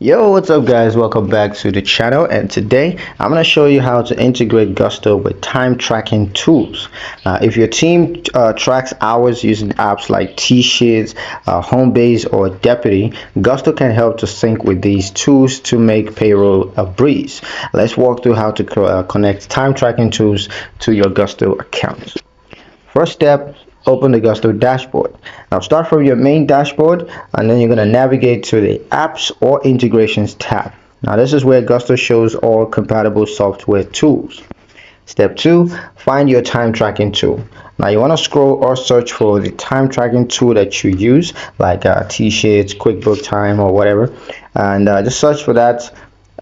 Yo, what's up guys? Welcome back to the channel, and today I'm going to show you how to integrate Gusto with time tracking tools. If your team tracks hours using apps like T-Sheets, Homebase, or Deputy, Gusto can help to sync with these tools to make payroll a breeze. Let's walk through how to connect time tracking tools to your Gusto account. First step, open the Gusto dashboard. Now start from your main dashboard, and then you're going to navigate to the apps or integrations tab. Now this is where Gusto shows all compatible software tools. Step 2, find your time tracking tool. Now you want to scroll or search for the time tracking tool that you use, like T-Sheets, QuickBook Time, or whatever, and just search for that.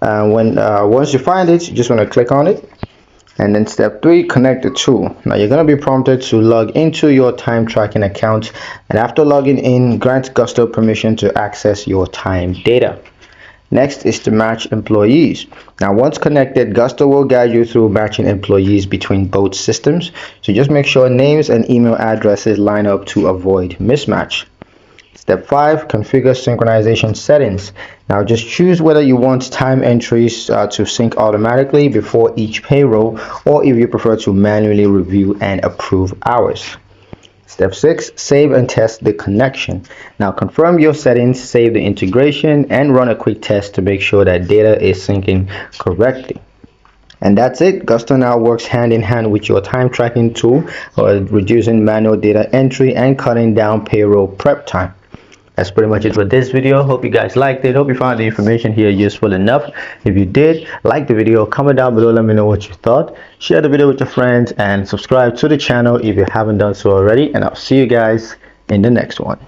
Once you find it, you just want to click on it. And then step 3, connect the tool. Now you're going to be prompted to log into your time tracking account, and after logging in, grant Gusto permission to access your time data. Next is to match employees. Now once connected, Gusto will guide you through matching employees between both systems, so just make sure names and email addresses line up to avoid mismatch. Step 5, configure synchronization settings. Now just choose whether you want time entries to sync automatically before each payroll, or if you prefer to manually review and approve hours. Step 6, save and test the connection. Now confirm your settings, save the integration, and run a quick test to make sure that data is syncing correctly. And that's it. Gusto now works hand in hand with your time tracking tool, reducing manual data entry and cutting down payroll prep time. That's pretty much it for this video. Hope you guys liked it. Hope you found the information here useful enough. If you did, like the video, comment down below, let me know what you thought. Share the video with your friends and subscribe to the channel if you haven't done so already. And I'll see you guys in the next one.